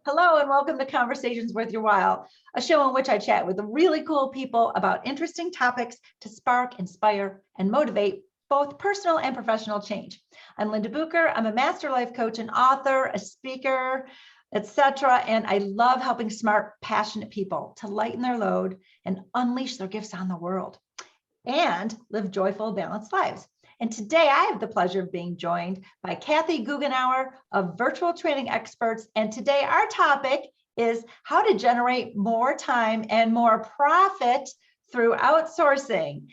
Hello and welcome to Conversations Worth Your While, a show in which I chat with really cool people about interesting topics to spark, inspire, and motivate both personal and professional change. I'm Linda Bucher. I'm a master life coach and author, a speaker, etc. And I love helping smart, passionate people to lighten their load and unleash their gifts on the world and live joyful, balanced lives. And today I have the pleasure of being joined by Kathy Goughenour of Virtual Training Experts. And today our topic is how to generate more time and more profit through outsourcing.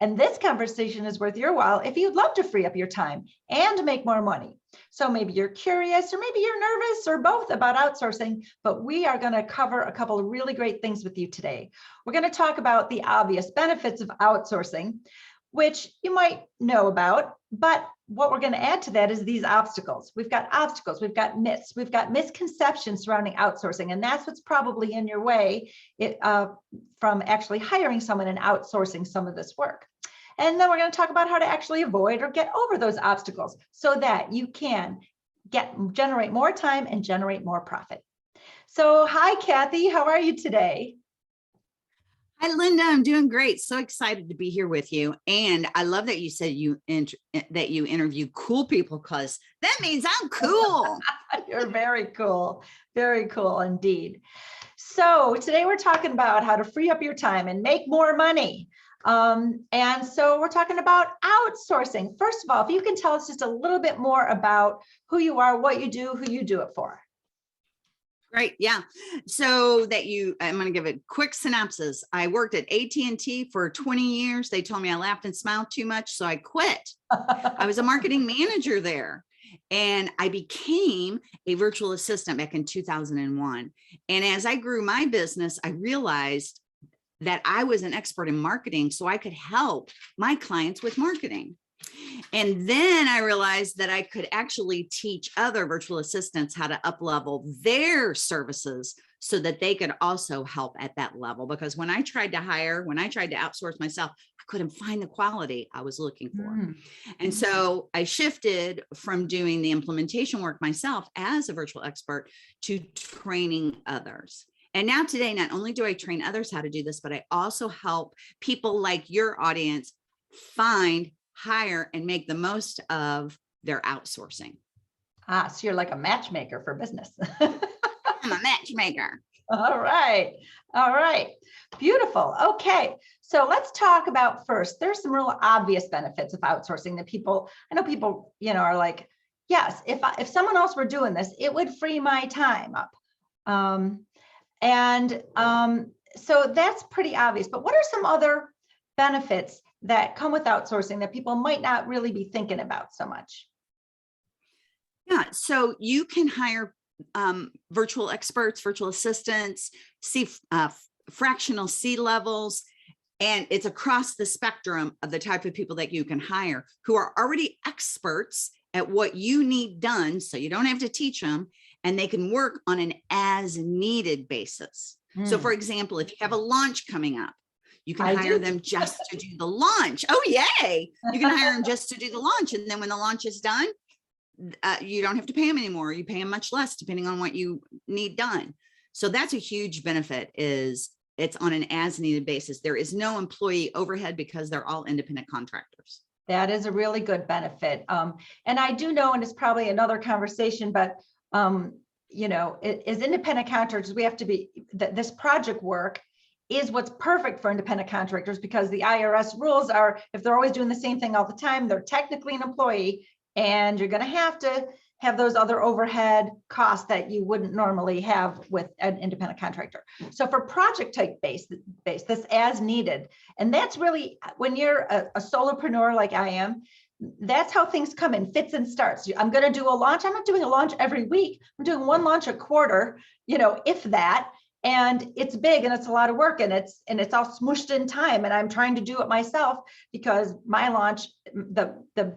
And this conversation is worth your while if you'd love to free up your time and make more money. So maybe you're curious or maybe you're nervous or both about outsourcing, but we are going to cover a couple of really great things with you today. We're going to talk about the obvious benefits of outsourcing, which you might know about, but what we're going to add to that is these obstacles. We've got obstacles, we've got myths, we've got misconceptions surrounding outsourcing, and that's what's probably in your way from actually hiring someone and outsourcing some of this work. And then we're going to talk about how to actually avoid or get over those obstacles so that you can generate more time and generate more profit. So hi, Kathy, how are you today? Hi, Linda. I'm doing great. So excited to be here with you. And I love that you said that you interview cool people, because that means I'm cool. You're very cool. Very cool indeed. So today we're talking about how to free up your time and make more money. And so we're talking about outsourcing. First of all, if you can tell us just a little bit more about who you are, what you do, who you do it for. Great. Yeah. So I'm going to give a quick synopsis. I worked at AT&T for 20 years. They told me I laughed and smiled too much, so I quit. I was a marketing manager there, and I became a virtual assistant back in 2001. And as I grew my business, I realized that I was an expert in marketing, so I could help my clients with marketing. And then I realized that I could actually teach other virtual assistants how to up-level their services so that they could also help at that level. Because when I tried to outsource myself, I couldn't find the quality I was looking for. And so I shifted from doing the implementation work myself as a virtual expert to training others. And now today, not only do I train others how to do this, but I also help people like your audience find, hire, and make the most of their outsourcing. So you're like a matchmaker for business. I'm a matchmaker. All right. All right. Beautiful. Okay. So let's talk about first, there's some real obvious benefits of outsourcing that I know people, are like, yes, if someone else were doing this, it would free my time up. So that's pretty obvious, but what are some other benefits that come with outsourcing that people might not really be thinking about so much? Yeah, so you can hire virtual experts, virtual assistants, fractional C levels, and it's across the spectrum of the type of people that you can hire who are already experts at what you need done, so you don't have to teach them, and they can work on an as needed basis. So for example, if you have a launch coming up, you can hire them just to do the launch. Oh, yay. You can hire them just to do the launch. And then when the launch is done, you don't have to pay them anymore. You pay them much less depending on what you need done. So that's a huge benefit, is it's on an as needed basis. There is no employee overhead because they're all independent contractors. That is a really good benefit. And I do know, and it's probably another conversation, but as independent contractors, we have to be, this project work is what's perfect for independent contractors, because the IRS rules are, if they're always doing the same thing all the time, they're technically an employee, and you're going to have those other overhead costs that you wouldn't normally have with an independent contractor. So for project type base, this as needed, and that's really when you're a solopreneur like I am, that's how things come in fits and starts. I'm going to do a launch. I'm not doing a launch every week. I'm doing one launch a quarter, if that. And it's big and it's a lot of work, and it's all smooshed in time. And I'm trying to do it myself because my launch, the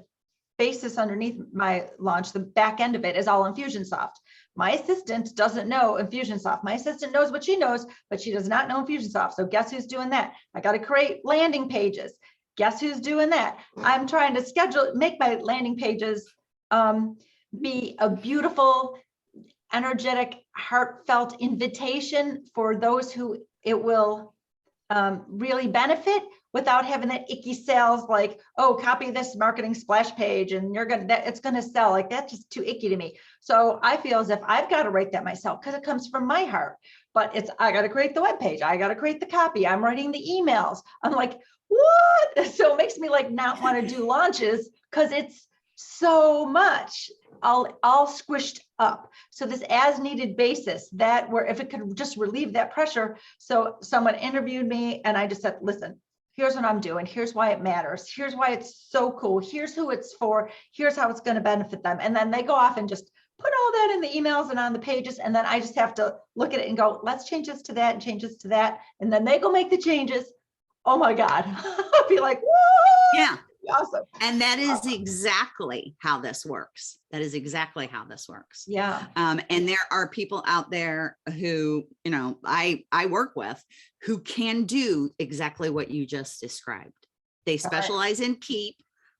basis underneath my launch, the back end of it is all Infusionsoft. My assistant doesn't know Infusionsoft. My assistant knows what she knows, but she does not know Infusionsoft. So guess who's doing that? I got to create landing pages. Guess who's doing that? I'm trying to make my landing pages be a beautiful energetic, heartfelt invitation for those who it will really benefit, without having that icky sales, like, oh, copy this marketing splash page and you're gonna, that it's gonna sell. Like, that's just too icky to me. So I feel as if I've got to write that myself, because it comes from my heart. But it's, I got to create the web page, I got to create the copy, I'm writing the emails. I'm like, what? So it makes me like not want to do launches, because it's so much all squished up. So this as needed basis, that where if it could just relieve that pressure. So someone interviewed me and I just said, listen, here's what I'm doing, here's why it matters, here's why it's so cool, here's who it's for, here's how it's going to benefit them. And then they go off and just put all that in the emails and on the pages. And then I just have to look at it and go, let's change this to that and change this to that. And then they go make the changes. Oh my God. I'll be like, whoa. Yeah. Awesome. And that is exactly how this works. That is exactly how this works. Yeah. And there are people out there who, you know, I work with, who can do exactly what you just described. They specialize in Keep,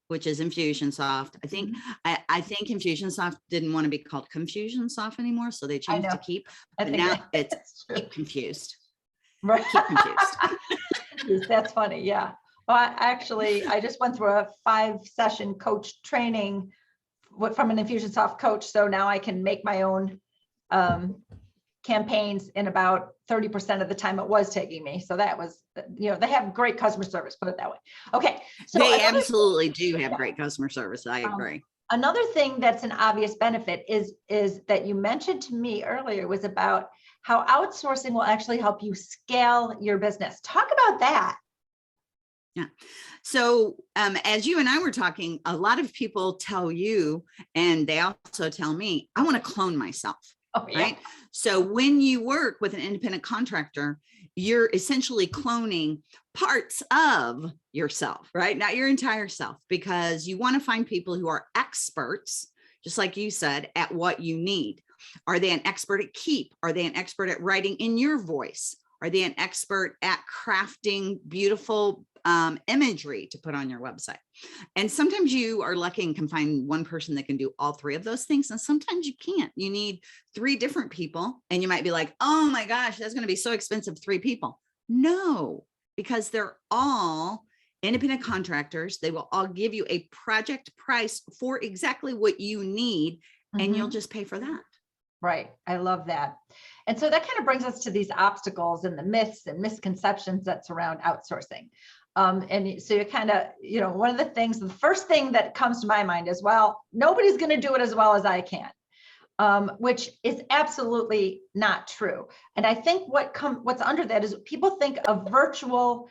which is Infusionsoft. I think I think Infusionsoft didn't want to be called Confusionsoft anymore, so they changed to Keep. But now it's Keep Confused. Right. Keep Confused. That's funny. Yeah. Well, I just went through a 5-session coach training from an Infusionsoft coach. So now I can make my own campaigns in about 30% of the time it was taking me. So that was, you know, they have great customer service, put it that way. Okay. So they absolutely do have great customer service. I agree. Another thing that's an obvious benefit is that you mentioned to me earlier was about how outsourcing will actually help you scale your business. Talk about that. Yeah. So as you and I were talking, a lot of people tell you, and they also tell me, I want to clone myself. Oh, yeah. Right. So when you work with an independent contractor, you're essentially cloning parts of yourself, right? Not your entire self, because you want to find people who are experts, just like you said, at what you need. Are they an expert at Keep? Are they an expert at writing in your voice? Are they an expert at crafting beautiful imagery to put on your website? And sometimes you are lucky and can find one person that can do all 3 of those things. And sometimes you can't. You need 3 different people. And you might be like, oh my gosh, that's going to be so expensive, 3 people. No, because they're all independent contractors. They will all give you a project price for exactly what you need, and you'll just pay for that. Right. I love that. And so that kind of brings us to these obstacles and the myths and misconceptions that surround outsourcing. And so you kind of, you know, one of the things, the first thing that comes to my mind is, well, nobody's going to do it as well as I can, which is absolutely not true. And I think what's under that is people think of virtual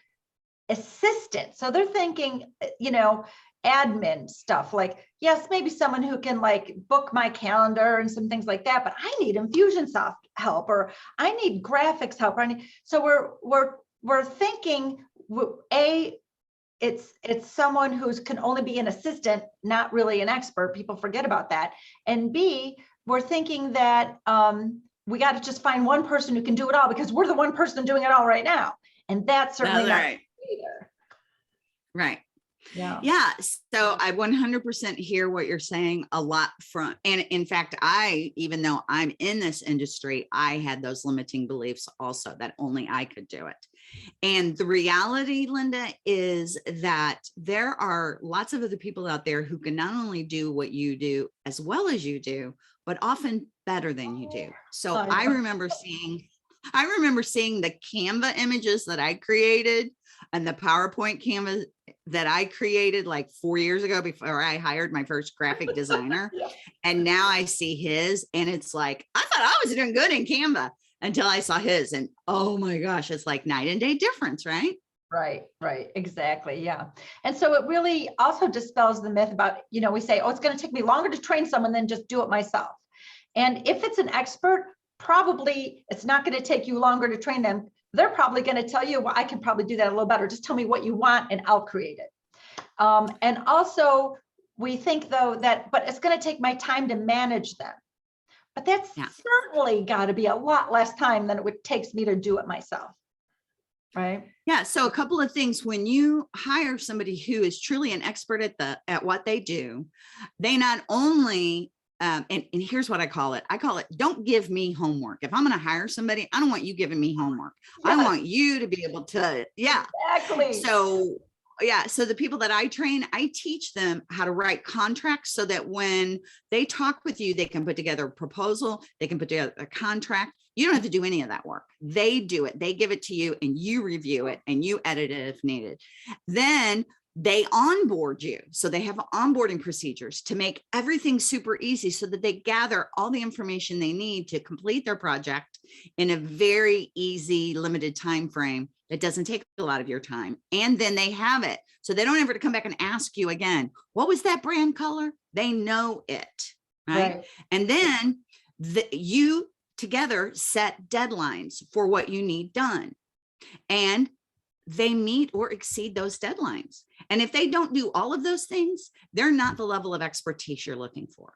assistant. So they're thinking, you know, admin stuff, like, yes, maybe someone who can like book my calendar and some things like that, but I need Infusionsoft help, or I need graphics help. So we're thinking, it's someone who's can only be an assistant, not really an expert. People forget about that. And B, we're thinking that we got to just find one person who can do it all, because we're the one person doing it all right now. And that's certainly not either. Right. Yeah. Yeah. So I 100% hear what you're saying a lot from, and in fact, even though I'm in this industry, I had those limiting beliefs also, that only I could do it. And the reality, Linda, is that there are lots of other people out there who can not only do what you do as well as you do, but often better than you do. So I remember seeing the Canva images that I created and the PowerPoint Canva that I created like 4 years ago before I hired my first graphic designer. And now I see his, and it's like, I thought I was doing good in Canva until I saw his, and oh my gosh, it's like night and day difference, right? Right, exactly. Yeah. And so it really also dispels the myth about, you know, we say, oh, it's going to take me longer to train someone than just do it myself. And if it's an expert, probably it's not going to take you longer to train them. They're probably going to tell you, well, I can probably do that a little better. Just tell me what you want and I'll create it. And also we think though that, but it's going to take my time to manage them. But that's certainly got to be a lot less time than it takes me to do it myself. Right. Yeah. So a couple of things: when you hire somebody who is truly an expert at what they do, they not only and here's what I call it. I call it, don't give me homework. If I'm going to hire somebody, I don't want you giving me homework. Yes. I want you to be able to, yeah. Exactly. So yeah. So the people that I train, I teach them how to write contracts so that when they talk with you, they can put together a proposal, they can put together a contract. You don't have to do any of that work. They do it. They give it to you and you review it and you edit it if needed. Then they onboard you. So they have onboarding procedures to make everything super easy so that they gather all the information they need to complete their project in a very easy, limited time frame. It doesn't take a lot of your time. And then they have it. So they don't ever come back and ask you again, what was that brand color? They know it, right? And then you together set deadlines for what you need done. And they meet or exceed those deadlines. And if they don't do all of those things, they're not the level of expertise you're looking for.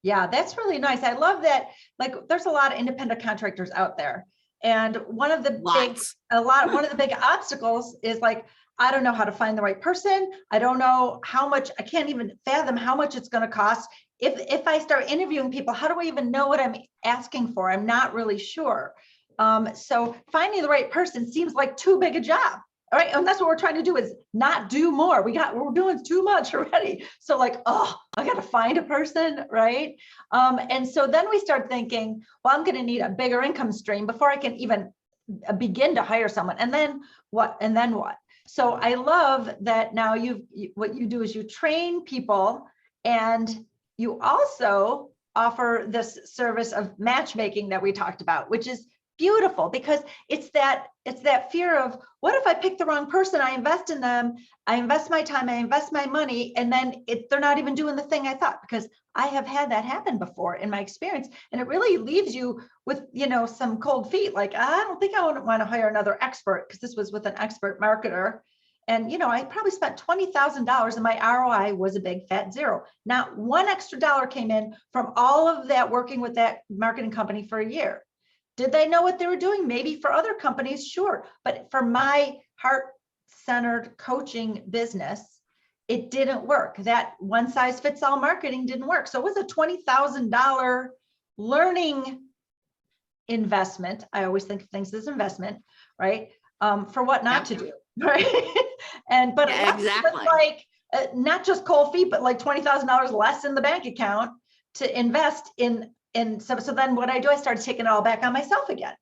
Yeah, that's really nice. I love that. Like, there's a lot of independent contractors out there. And one of the big obstacles is like, I don't know how to find the right person. I don't know how much, I can't even fathom how much it's going to cost. If I start interviewing people, how do I even know what I'm asking for? I'm not really sure. So finding the right person seems like too big a job. All right. And that's what we're trying to do, is not do more. We're doing too much already. So like, oh, I got to find a person. Right. And so then we start thinking, well, I'm going to need a bigger income stream before I can even begin to hire someone. And then what? And then what? So I love that now what you do is you train people, and you also offer this service of matchmaking that we talked about, which is beautiful, because it's that fear of, what if I pick the wrong person? I invest in them, I invest my time, I invest my money, and then they're not even doing the thing I thought. Because I have had that happen before in my experience, and it really leaves you with, some cold feet. Like, I don't think I want to hire another expert, because this was with an expert marketer. And, I probably spent $20,000 and my ROI was a big fat zero. Not one extra dollar came in from all of that working with that marketing company for a year. Did they know what they were doing? Maybe for other companies, sure. But for my heart-centered coaching business, it didn't work. That one size fits all marketing didn't work. So it was a $20,000 learning investment. I always think of things as investment, right? For what not to do, right? But yeah, exactly. Like not just cold feet, but like $20,000 less in the bank account to invest in. And so then what I do, I started taking it all back on myself again.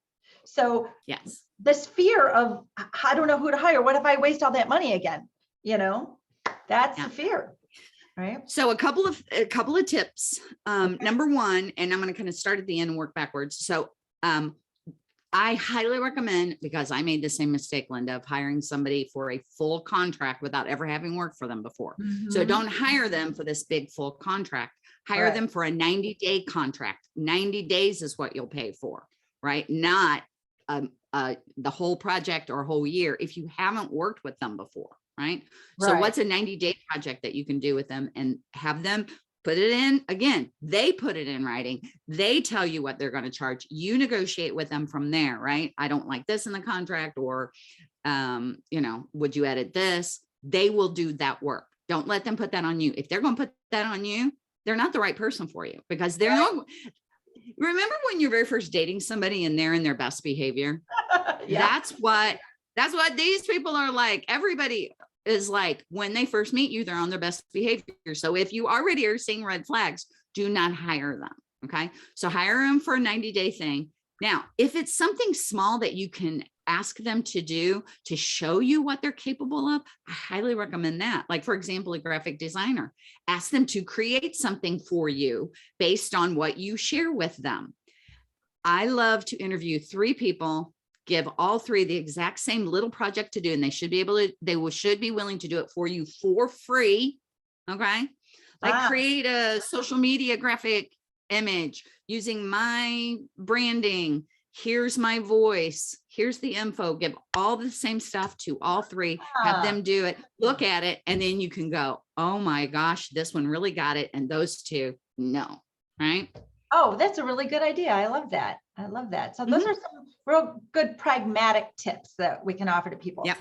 So yes, this fear of, I don't know who to hire. What if I waste all that money again? That's the fear, right? So a couple of tips. Number one, and I'm going to kind of start at the end and work backwards. So I highly recommend, because I made the same mistake, Linda, of hiring somebody for a full contract without ever having worked for them before. So don't hire them for this big full contract. Hire them for a 90-day contract. 90 days is what you'll pay for, right? Not the whole project or whole year if you haven't worked with them before, right? So what's a 90-day project that you can do with them, and have them put it in? Again, they put it in writing. They tell you what they're going to charge. You negotiate with them from there, right? I don't like this in the contract, or, would you edit this? They will do that work. Don't let them put that on you. If they're going to put that on you, they're not the right person for you, because they're not. Remember when you're very first dating somebody and they're in their best behavior? That's what these people are like. Everybody is like, when they first meet you, they're on their best behavior. So if you already are seeing red flags, do not hire them. Okay. So hire them for a 90-day thing. Now, if it's something small that you can ask them to do to show you what they're capable of, I highly recommend that. Like, for example, a graphic designer, ask them to create something for you based on what you share with them. I love to interview 3 people, give all 3 the exact same little project to do, and they should be willing to do it for you for free. Okay. Like create a social media graphic image using my branding. Here's my voice. Here's the info. Give all the same stuff to all 3, have them do it, look at it, and then you can go, oh my gosh, this one really got it. And those 2, no. Right. Oh, that's a really good idea. I love that. So those are some real good pragmatic tips that we can offer to people. Yeah.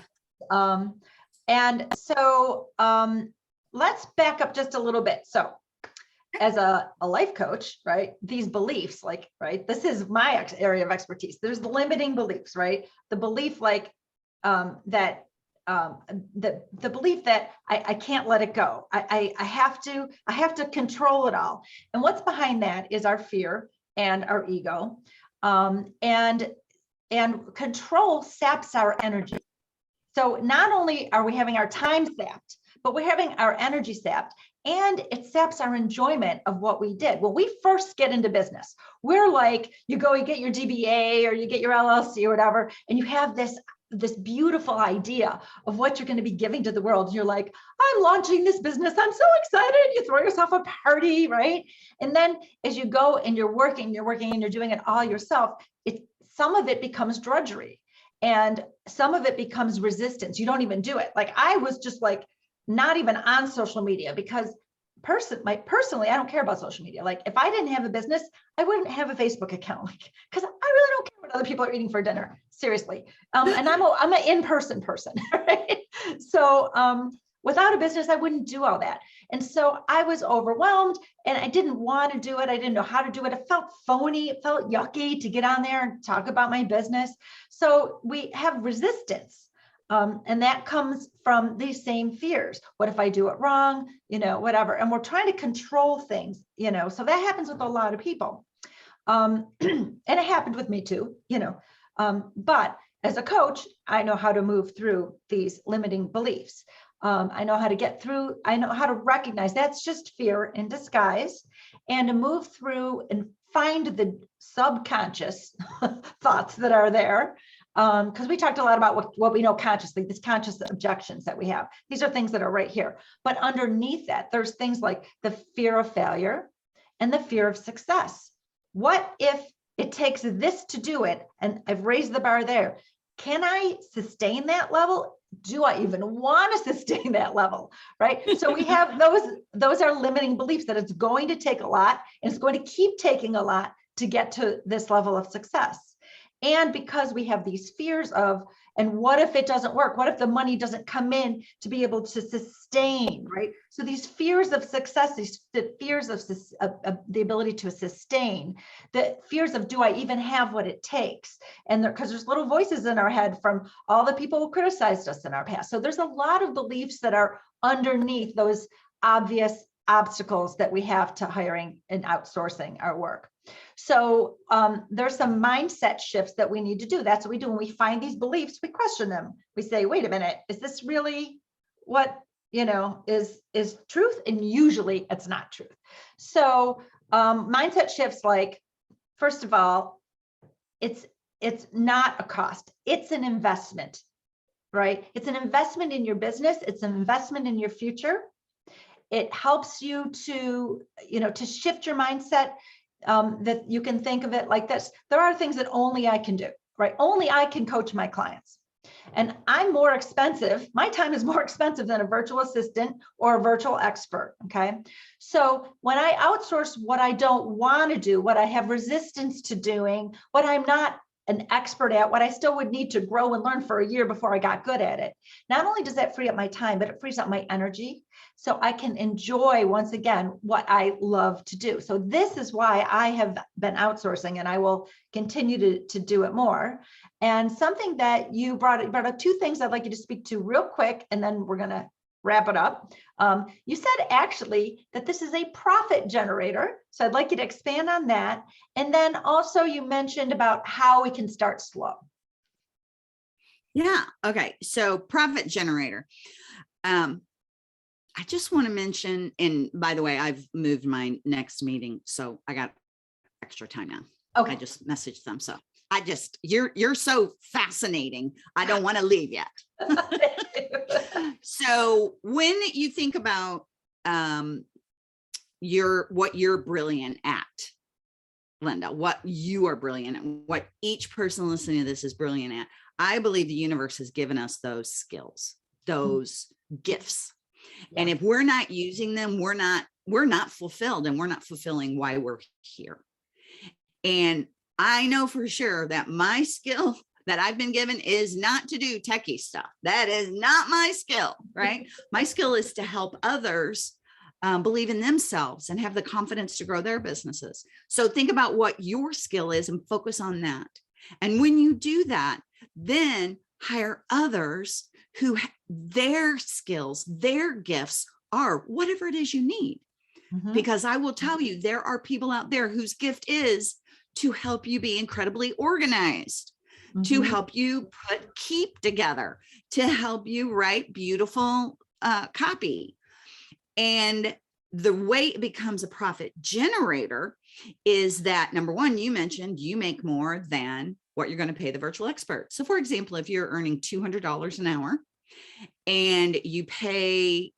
And so let's back up just a little bit. So as a life coach, right, these beliefs, like, right, this is my area of expertise. There's the limiting beliefs, right? The belief like that the belief that I can't let it go. I have to control it all. And what's behind that is our fear and our ego. And control saps our energy. So not only are we having our time sapped, but we're having our energy sapped, and it saps our enjoyment of what we did. When we first get into business, we're like, you get your DBA or you get your LLC or whatever, and you have this beautiful idea of what you're going to be giving to the world. You're like, I'm launching this business. I'm so excited. You throw yourself a party, right? And then as you go and you're working and you're doing it all yourself, some of it becomes drudgery and some of it becomes resistance. You don't even do it. Like I was just like, not even on social media because personally, I don't care about social media. Like if I didn't have a business, I wouldn't have a Facebook account, like, because I really don't care what other people are eating for dinner. Seriously. And I'm an in-person person, right? So without a business, I wouldn't do all that. And so I was overwhelmed and I didn't want to do it. I didn't know how to do it. It felt phony. It felt yucky to get on there and talk about my business. So we have resistance. And that comes from these same fears. What if I do it wrong? Whatever. And we're trying to control things, so that happens with a lot of people. And it happened with me too, but as a coach, I know how to move through these limiting beliefs. I know how to get through. I know how to recognize that's just fear in disguise, and to move through and find the subconscious thoughts that are there. Because we talked a lot about what we know consciously, these conscious objections that we have. These are things that are right here. But underneath that, there's things like the fear of failure and the fear of success. What if it takes this to do it? And I've raised the bar there. Can I sustain that level? Do I even want to sustain that level? Right. So we have those are limiting beliefs that it's going to take a lot and it's going to keep taking a lot to get to this level of success. And because we have these fears of, and what if it doesn't work? What if the money doesn't come in to be able to sustain, right? So these fears of success, the fears of the ability to sustain, the fears of, do I even have what it takes? And because there's little voices in our head from all the people who criticized us in our past. So there's a lot of beliefs that are underneath those obvious obstacles that we have to hiring and outsourcing our work. So there's some mindset shifts that we need to do. That's what we do when we find these beliefs. We question them. We say, wait a minute, is this really what is truth? And usually it's not truth. So mindset shifts, like, first of all, it's not a cost. It's an investment, right? It's an investment in your business. It's an investment in your future. It helps you to shift your mindset. That you can think of it like this. There are things that only I can do, right? Only I can coach my clients. And I'm more expensive. My time is more expensive than a virtual assistant or a virtual expert, okay? So when I outsource what I don't want to do, what I have resistance to doing, what I'm not an expert at, what I still would need to grow and learn for a year before I got good at it. Not only does that free up my time, but it frees up my energy so I can enjoy, once again, what I love to do. So this is why I have been outsourcing, and I will continue to do it more. And something that you brought up, two things I'd like you to speak to real quick, and then we're going to wrap it up. You said actually that this is a profit generator. So I'd like you to expand on that. And then also you mentioned about how we can start slow. Yeah. Okay. So profit generator. I just want to mention, and by the way, I've moved my next meeting, so I got extra time now. Okay. I just messaged them. So you're so fascinating. I don't want to leave yet. So when you think about what you're brilliant at, Linda, what you are brilliant at, what each person listening to this is brilliant at, I believe the universe has given us those skills, those gifts. Yeah. And if we're not using them, we're not fulfilled, and we're not fulfilling why we're here. And I know for sure that my skill that I've been given is not to do techie stuff. That is not my skill, right? My skill is to help others believe in themselves and have the confidence to grow their businesses. So think about what your skill is and focus on that. And when you do that, then hire others who their skills, their gifts are whatever it is you need. Because I will tell you, there are people out there whose gift is to help you be incredibly organized, to help you keep together, to help you write beautiful copy. And the way it becomes a profit generator is that, number one, you mentioned you make more than what you're going to pay the virtual expert. So for example, if you're earning $200 an hour and you pay,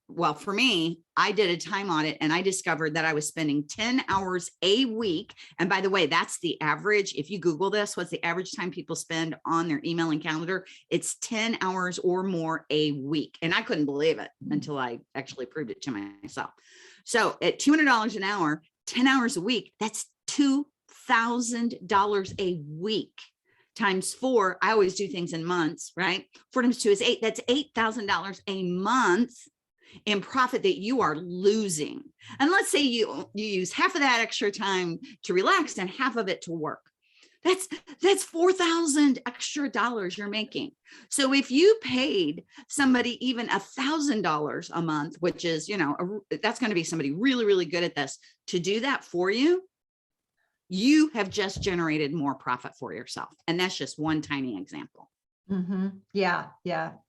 well, for me, I did a time audit and I discovered that I was spending 10 hours a week. And by the way, that's the average. If you Google this, what's the average time people spend on their email and calendar? It's 10 hours or more a week. And I couldn't believe it until I actually proved it to myself. So at $200 an hour, 10 hours a week, that's $2,000 a week. Times 4, I always do things in months, right? 4 times 2 is 8. That's $8,000 a month in profit that you are losing. And let's say you use half of that extra time to relax and half of it to work. That's 4,000 extra dollars you're making. So if you paid somebody even $1,000 a month, which is, that's going to be somebody really, really good at this, to do that for you, you have just generated more profit for yourself. And that's just one tiny example. Yeah,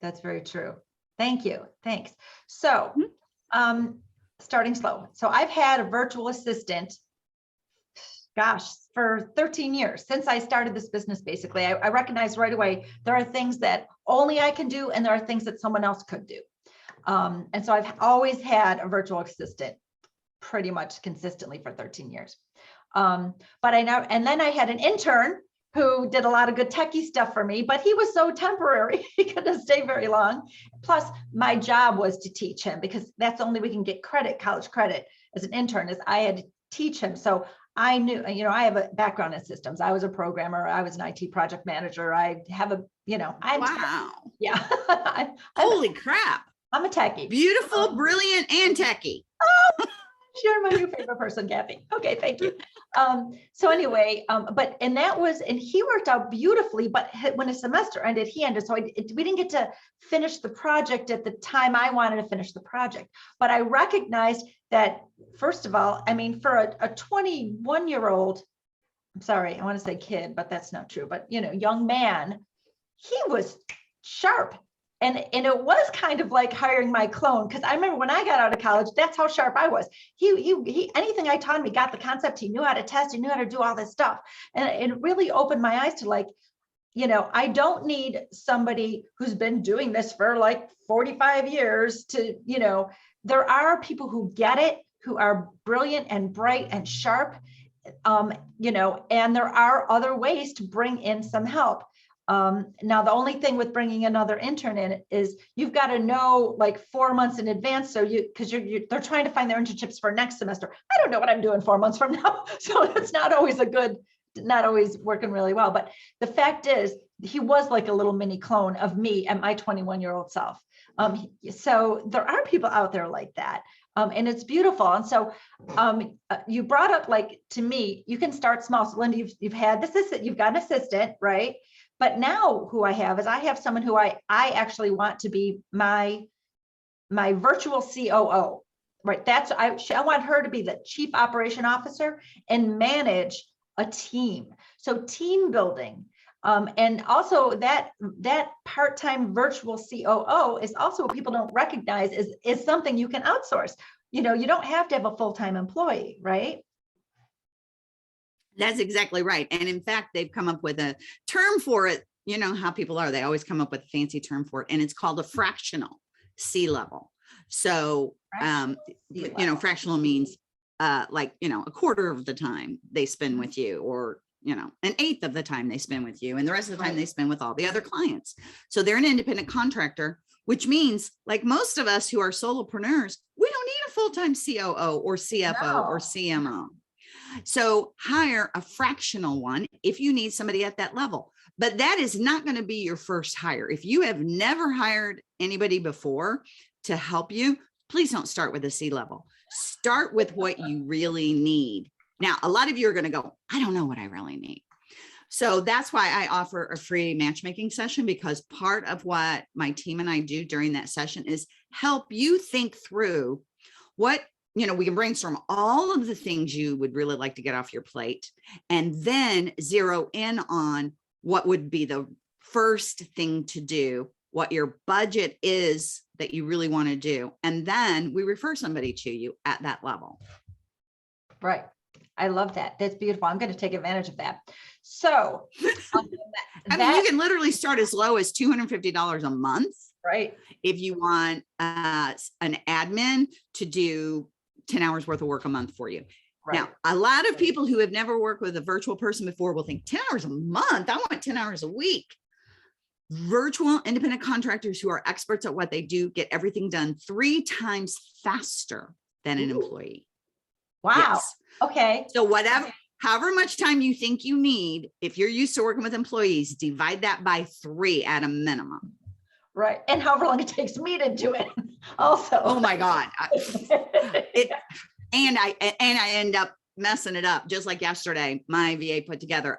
that's very true. Thank you. Thanks. So, starting slow. So I've had a virtual assistant, gosh, for 13 years since I started this business. Basically, I recognized right away, there are things that only I can do, and there are things that someone else could do. And so I've always had a virtual assistant pretty much consistently for 13 years. But and then I had an intern who did a lot of good techie stuff for me, but he was so temporary, he couldn't stay very long. Plus my job was to teach him, because that's the only way we can get credit, college credit as an intern, is I had to teach him. So I knew, I have a background in systems. I was a programmer. I was an IT project manager. I have a, wow. Yeah. Holy crap. I'm a techie. Beautiful, brilliant, and techie. You're my new favorite person, Kathy. Okay, thank you. So anyway, and he worked out beautifully, but when a semester ended, he ended. So we didn't get to finish the project at the time I wanted to finish the project. But I recognized that, first of all, for a 21-year-old, I'm sorry, I want to say kid, but that's not true. But, young man, he was sharp. And it was kind of like hiring my clone, because I remember when I got out of college, that's how sharp I was. He anything I taught him, he got the concept. He knew how to test. He knew how to do all this stuff. And it really opened my eyes to I don't need somebody who's been doing this for 45 years to, there are people who get it, who are brilliant and bright and sharp, and there are other ways to bring in some help. Now, the only thing with bringing another intern in is you've got to know 4 months in advance. So because they're trying to find their internships for next semester. I don't know what I'm doing 4 months from now. So it's not always not always working really well. But the fact is, he was like a little mini clone of me and my 21-year-old self. So there are people out there like that. And it's beautiful. And so you brought up, to me, you can start small. So Linda, you've had this assistant, you've got an assistant, right? But now who I have is I have someone who I actually want to be my virtual COO, right? I want her to be the chief operation officer and manage a team. So team building. And also that part-time virtual COO is also what people don't recognize is something you can outsource. You don't have to have a full-time employee, right? That's exactly right. And in fact, they've come up with a term for it. You know how people are, they always come up with a fancy term for it. And it's called a fractional C level. So, fractional means a quarter of the time they spend with you, or, an eighth of the time they spend with you, and the rest of the time they spend with all the other clients. So they're an independent contractor, which means, like most of us who are solopreneurs, we don't need a full-time COO or CFO or CMO. So hire a fractional one if you need somebody at that level, but that is not going to be your first hire. If you have never hired anybody before to help you, please don't start with a C level. Start with what you really need. Now, a lot of you are going to go, I don't know what I really need. So that's why I offer a free matchmaking session, because part of what my team and I do during that session is help you think through what, we can brainstorm all of the things you would really like to get off your plate, and then zero in on what would be the first thing to do, what your budget is that you really want to do. And then we refer somebody to you at that level. Right. I love that. That's beautiful. I'm going to take advantage of that. So I mean, you can literally start as low as $250 a month. Right. If you want an admin to do 10 hours worth of work a month for you. Right. Now, a lot of people who have never worked with a virtual person before will think 10 hours a month. I want 10 hours a week. Virtual independent contractors who are experts at what they do get everything done 3 times faster than an employee. Wow. Yes. Okay. So however much time you think you need, if you're used to working with employees, divide that by 3 at a minimum. Right. And however long it takes me to do it also. Oh my God. And I end up messing it up. Just like yesterday, my VA put together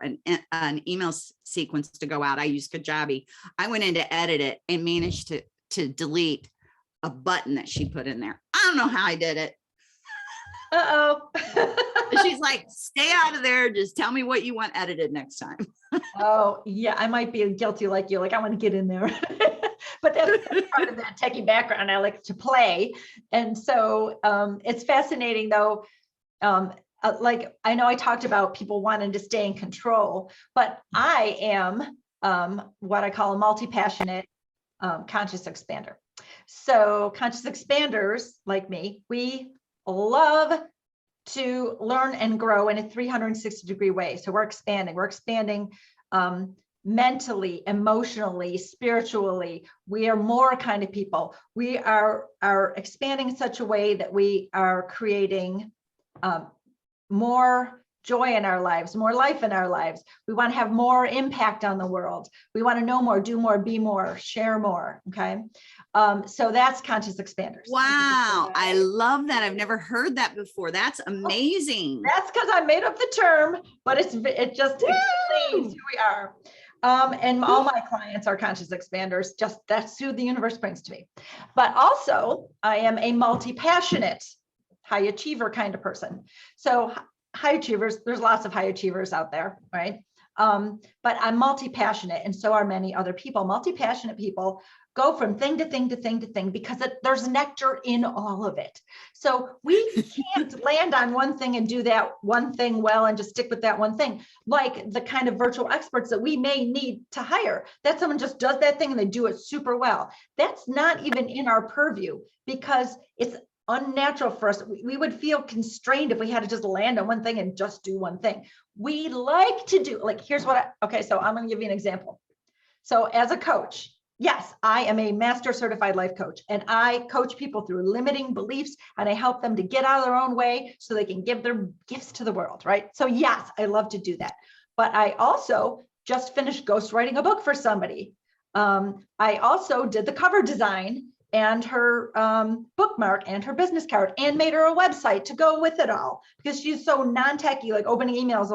an email sequence to go out. I used Kajabi. I went in to edit it and managed to delete a button that she put in there. I don't know how I did it. Uh-oh. She's like, stay out of there. Just tell me what you want edited next time. Oh, yeah. I might be guilty like you. Like, I want to get in there. But that's part of that techie background. I like to play. And so it's fascinating, though. Like, I know I talked about people wanting to stay in control, but I am what I call a multi-passionate conscious expander. So conscious expanders like me, we love to learn and grow in a 360-degree way. So we're expanding mentally, emotionally, spiritually. We are more kind of people. We are expanding in such a way that we are creating more joy in our lives, more life in our lives. We want to have more impact on the world. We want to know more, do more, be more, share more. Okay. So that's conscious expanders. Wow. I love that. I've never heard that before. That's amazing. That's because I made up the term, but it just explains who we are. And all my clients are conscious expanders. Just that's who the universe brings to me. But also I am a multi-passionate high achiever kind of person. So high achievers, there's lots of high achievers out there, right? But I'm multi-passionate, and so are many other people. Multi-passionate people go from thing to thing to thing to thing because there's nectar in all of it. So we can't land on one thing and do that one thing well and just stick with that one thing. Like the kind of virtual experts that we may need to hire, that someone just does that thing and they do it super well. That's not even in our purview because it's unnatural for us. We would feel constrained if we had to just land on one thing and just do one thing. We like to do, like, here's what okay, so I'm going to give you an example. So as a coach, yes, I am a master certified life coach, and I coach people through limiting beliefs, and I help them to get out of their own way so they can give their gifts to the world, right? So yes, I love to do that. But I also just finished ghostwriting a book for somebody. I also did the cover design and her bookmark and her business card and made her a website to go with it all because she's so non-techy, like opening emails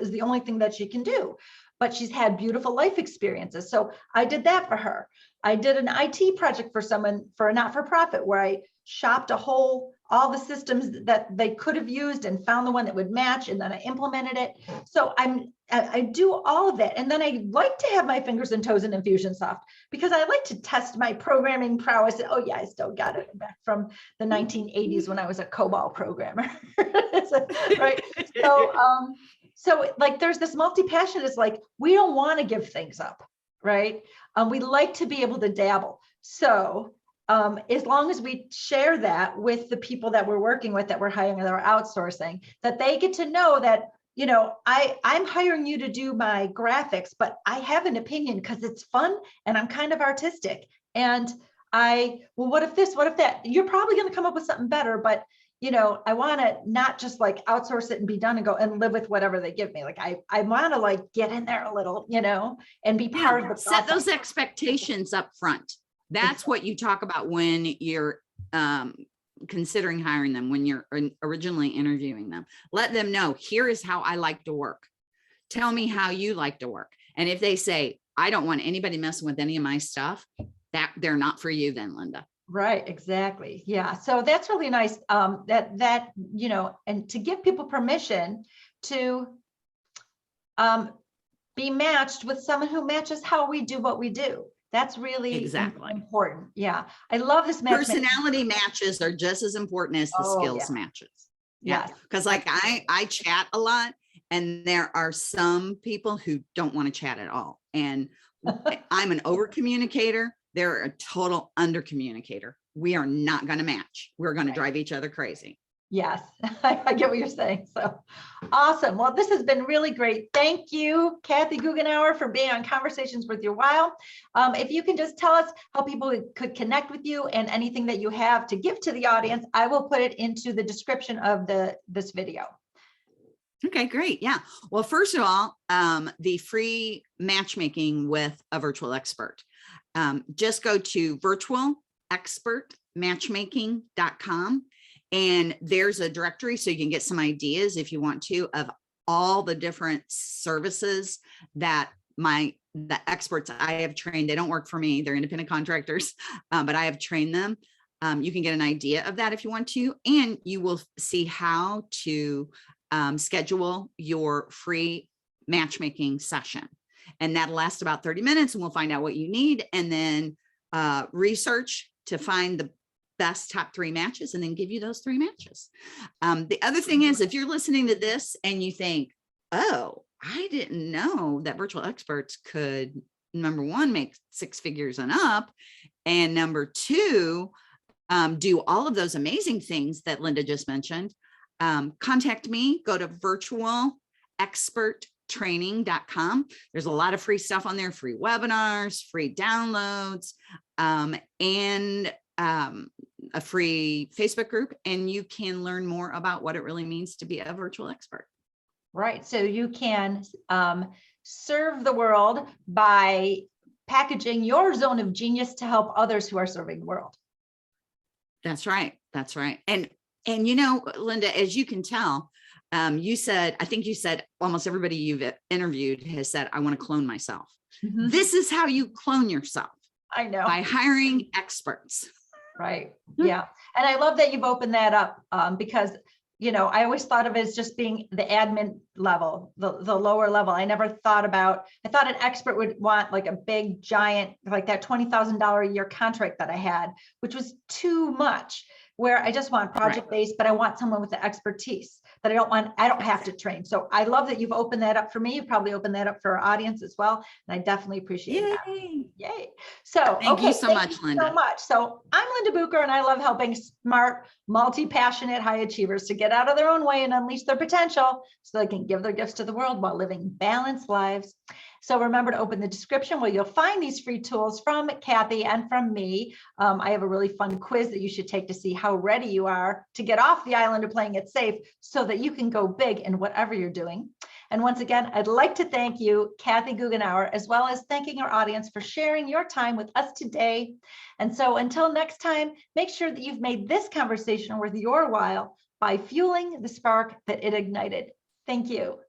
is the only thing that she can do. But she's had beautiful life experiences. So I did that for her. I did an IT project for someone, for a not-for-profit, where I shopped all the systems that they could have used and found the one that would match, and then I implemented it. So I do all of that. And then I like to have my fingers and toes in Infusionsoft because I like to test my programming prowess. Oh yeah, I still got it back from the 1980s when I was a COBOL programmer. Right. So like there's this multi-passion. It's like, we don't want to give things up, right? We like to be able to dabble. So as long as we share that with the people that we're working with, that we're hiring, that we're outsourcing, that they get to know that, you know, I'm hiring you to do my graphics, but I have an opinion because it's fun and I'm kind of artistic. And what if this, what if that? You're probably going to come up with something better, but you know, I want to not just like outsource it and be done and go and live with whatever they give me. Like I want to like get in there a little, you know, and be part of the process. Set those expectations up front. That's what you talk about when you're considering hiring them, when you're originally interviewing them, let them know, here is how I like to work. Tell me how you like to work. And if they say, I don't want anybody messing with any of my stuff, that they're not for you then, Linda. Right, exactly. Yeah. So that's really nice. That, you know, and to give people permission to be matched with someone who matches how we do what we do. That's really Exactly. important. Yeah. I love this matchmaking. Personality matches are just as important as the Oh, skills yeah. matches. Yes. Because like I chat a lot, and there are some people who don't want to chat at all. And I'm an over communicator. They're a total under communicator. We are not going to match. We're going to drive each other crazy. Yes, I get what you're saying. So awesome. Well, this has been really great. Thank you, Kathy Goughenour, for being on Conversations Worth Your While. If you can just tell us how people could connect with you and anything that you have to give to the audience, I will put it into the description of this video. Okay, great. Yeah. Well, first of all, the free matchmaking with a virtual expert. Just go to virtualexpertmatchmaking.com. And there's a directory so you can get some ideas if you want to of all the different services that the experts I have trained. They don't work for me. They're independent contractors, but I have trained them. You can get an idea of that if you want to, and you will see how to schedule your free matchmaking session. And that'll last about 30 minutes, and we'll find out what you need, and then research to find the best top 3 matches, and then give you those 3 matches. The other thing is, if you're listening to this and you think, oh, I didn't know that virtual experts could, number 1, make 6 figures and up, and number 2, do all of those amazing things that Linda just mentioned, contact me. Go to virtualexperttraining.com. There's a lot of free stuff on there, free webinars, free downloads, and a free Facebook group, and you can learn more about what it really means to be a virtual expert. Right. So you can serve the world by packaging your zone of genius to help others who are serving the world. That's right. That's right. And you know, Linda, as you can tell, you said, I think you said almost everybody you've interviewed has said, I want to clone myself. Mm-hmm. This is how you clone yourself. I know. By hiring experts. Right. Yeah. And I love that you've opened that up because, you know, I always thought of it as just being the admin level, the lower level. I never thought about, I thought an expert would want like a big giant, like that $20,000 a year contract that I had, which was too much, where I just want project-based, but I want someone with the expertise that I don't have to train. So I love that you've opened that up for me. You've probably opened that up for our audience as well. And I definitely appreciate that. Yay. So thank you so much, Linda. So I'm Linda Bucher, and I love helping smart, multi-passionate high achievers to get out of their own way and unleash their potential so they can give their gifts to the world while living balanced lives. So remember to open the description where you'll find these free tools from Kathy and from me. I have a really fun quiz that you should take to see how ready you are to get off the island of playing it safe so that you can go big in whatever you're doing. And once again, I'd like to thank you, Kathy Goughenour, as well as thanking our audience for sharing your time with us today. And so until next time, make sure that you've made this conversation worth your while by fueling the spark that it ignited. Thank you.